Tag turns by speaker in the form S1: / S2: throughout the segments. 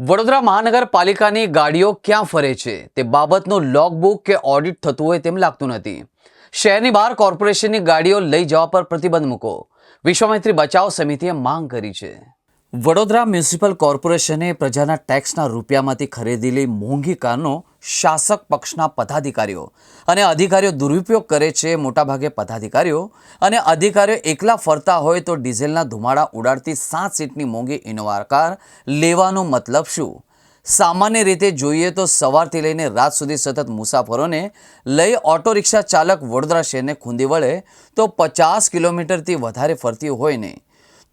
S1: વડોદરા મહાનગરપાલિકાની ગાડીઓ ક્યાં ફરે છે તે બાબતનું લોગબુક કે ઓડિટ થતું હોય તેમ લાગતું નથી. શહેરની બહાર કોર્પોરેશનની ગાડીઓ લઈ જવા પર પ્રતિબંધ મૂકો, વિશ્વામિત્રી બચાવ સમિતિએ માંગ કરી છે. વડોદરા મ્યુનિસિપલ કોર્પોરેશને પ્રજાના ટેક્સના રૂપિયામાંથી ખરીદેલી મોંઘી કારનો શાસક પક્ષના પદાધિકારીઓ અને અધિકારીઓ દુરુપયોગ કરે છે. મોટાભાગે પદાધિકારીઓ અને અધિકારીઓ એકલા ફરતા હોય તો ડીઝલના ધુમાડા ઉડાડતી 7 સીટની મોંઘી ઇનોવા કાર લેવાનો મતલબ શું? સામાન્ય રીતે જોઈએ તો સવારથી લઈને રાત સુધી સતત મુસાફરોને લઈ ઓટો રિક્ષા ચાલક વડોદરા શહેરને ખૂંદી વળે તો 50 કિલોમીટરથી વધારે ફરતી હોય નહીં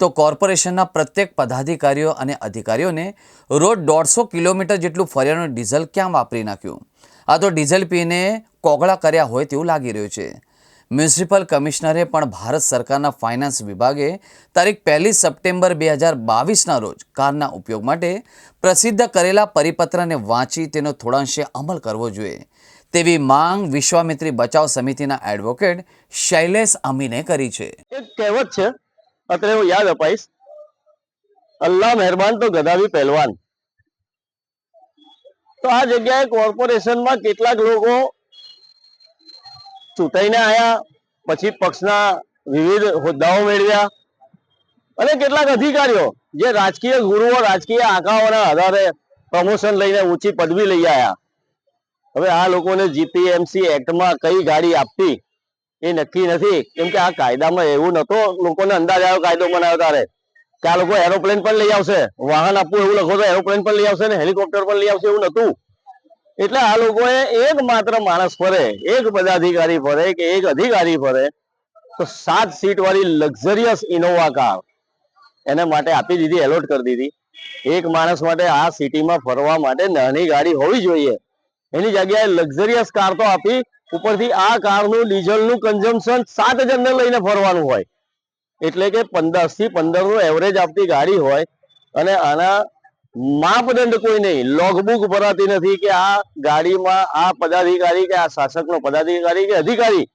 S1: તો કોર્પોરેશનના પ્રત્યેક પદાધિકારીઓ અને અધિકારીઓને રોજ 150 કિલોમીટર જેટલું ફરિયાનું ડીઝલ ક્યાં વાપરી નાખ્યું? આ તો ડીઝલ પીને કોગળા કર્યા હોય તેવું લાગી રહ્યું છે. મ્યુનિસિપલ કમિશનરે પણ ભારત સરકારના ફાઇનાન્સ વિભાગે તારીખ 1 સપ્ટેમ્બર 2022ના રોજ કારના ઉપયોગ માટે પ્રસિદ્ધ કરેલા પરિપત્રને વાંચી તેનો થોડાંશે અમલ કરવો જોઈએ તેવી માંગ વિશ્વામિત્રી બચાવ સમિતિના એડવોકેટ શૈલેષ અમીને કરી છે.
S2: એક કહેવત છે, અત્યારે હું યાદ અપાઈશ, અલ્લાહ મહેરબાન તો ગધા ભી પહેલવાન. તો આ જગ્યાએ કોર્પોરેશનમાં કેટલાક લોકો ચૂંટાઈને આવ્યા, પછી પક્ષના વિવિધ હોદ્દાઓ મેળવ્યા, અને કેટલાક અધિકારીઓ જે રાજકીય ગુરુઓ, રાજકીય આંકાઓના આધારે પ્રમોશન લઈને ઊંચી પદવી લઈ આવ્યા. હવે આ લોકોને જીપીએમસી એક્ટમાં કઈ ગાડી આપવી એ નક્કી નથી, કેમ કે આ કાયદામાં એવું નતો. લોકોને અંદાજ આવ્યો કાયદો બનાવ્યો ત્યારે કે આ લોકો એરોપ્લેન પણ લઈ આવશે, વાહન આપવું એવું લખો તો એરોપ્લેન પણ લઈ આવશે ને હેલિકોપ્ટર પણ લઈ આવશે એવું નતું. એટલે આ લોકોએ એક માત્ર માણસ ફરે, એક પદાધિકારી ફરે કે એક અધિકારી ફરે તો 7 સીટ વાળી લક્ઝરિયસ ઇનોવા કાર એને માટે આપી દીધી, એલોટ કરી દીધી. એક માણસ માટે આ સિટીમાં ફરવા માટે નાની ગાડી હોવી જોઈએ, એની જગ્યાએ લક્ઝરિયસ કાર તો આપી. ઉપરથી આ કારનું ડીઝલનું કન્ઝમ્પશન 7 જણને લઈને ફરવાનું હોય, એટલે કે 10 થી 15 નું એવરેજ આપતી ગાડી હોય. અને આના માપદંડ કોઈ નહીં, લોગબુક ભરાતી નથી કે આ ગાડીમાં આ પદાધિકારી કે આ શાસકનો પદાધિકારી કે અધિકારી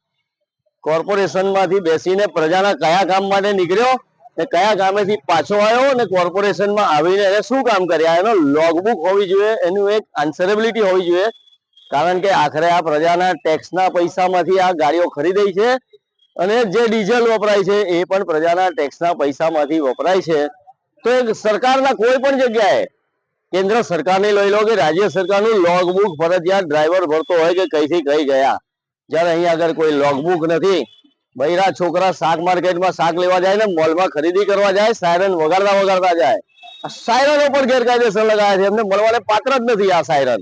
S2: કોર્પોરેશનમાંથી બેસીને પ્રજાના કયા કામ માટે નીકળ્યો ને કયા કામેથી પાછો આવ્યો ને કોર્પોરેશનમાં આવીને એને શું કામ કર્યા, એનો લોગબુક હોવી જોઈએ, એનું એક આન્સરેબિલિટી હોવી જોઈએ. કારણ કે આખરે આ પ્રજાના ટેક્સના પૈસામાંથી આ ગાડીઓ ખરીદાઈ છે અને જે ડીઝલ વપરાય છે એ પણ પ્રજાના ટેક્સના પૈસામાંથી વપરાય છે. તો સરકારના કોઈ પણ જગ્યાએ, કેન્દ્ર સરકારની લઈ લો કે રાજ્ય સરકારનું લોગબુક ફરજિયાત ડ્રાઈવર ભરતો હોય કે કઈથી કઈ ગયા. જ્યારે અહીંયા આગળ કોઈ લોગબુક નથી. બૈરા છોકરા શાક માર્કેટમાં શાક લેવા જાય ને મોલમાં ખરીદી કરવા જાય, સાયરન વગાડતા જાય. આ સાયરનો પણ ગેરકાયદેસર લગાવ્યા છે, એમને મળવાને પાત્ર જ નથી. આ સાયરન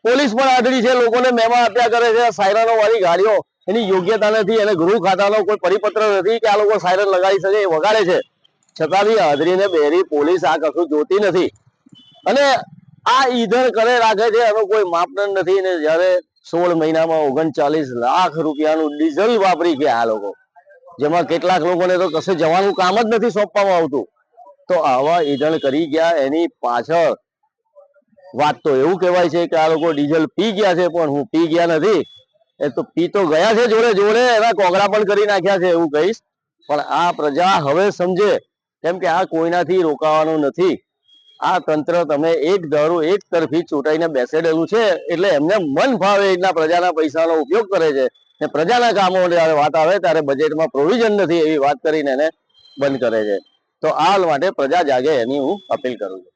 S2: પોલીસ પણ આદરી છે, લોકોને મેમા આપ્યા કરે છે. સાયરનો વાળી ગાડીઓ એની યોગ્યતા નથી, એને ગૃહ ખાતાનો કોઈ પરિપત્ર નથી કે આ લોકો સાયરન લગાડી શકે, એ વગાડે છે. છતાં બી હાજરીને બેરી પોલીસ આ કશું જોતી નથી અને આ ઈંધણ કરે રાખે છે, એનો કોઈ માપદંડ નથી. ને જયારે 16 મહિનામાં 39 લાખ રૂપિયાનું ડીઝલ વાપરી ગયા આ લોકો, જેમાં કેટલાક લોકોને તો કશે જવાનું કામ જ નથી સોંપવામાં આવતું. તો આવા ઈંધણ કરી ગયા, એની પાછળ વાત તો એવું કહેવાય છે કે આ લોકો ડીઝલ પી ગયા છે, પણ હું પી ગયા નથી. એ તો પી તો ગયા છે, જોડે જોડે એના કોગળા પણ કરી નાખ્યા છે એવું કહીશ. પણ આ પ્રજા હવે સમજે, કેમ કે આ કોઈનાથી રોકાવાનું નથી. આ તંત્ર તમે એક ધારું એક તરફી ચૂંટાઈને બેસેડેલું છે, એટલે એમને મન ફાવે એટલા પ્રજાના પૈસાનો ઉપયોગ કરે છે. ને પ્રજાના કામો જ્યારે વાત આવે ત્યારે બજેટમાં પ્રોવિઝન નથી એવી વાત કરીને એને બંધ કરે છે. તો આ માટે પ્રજા જાગે એની હું અપીલ કરું છું.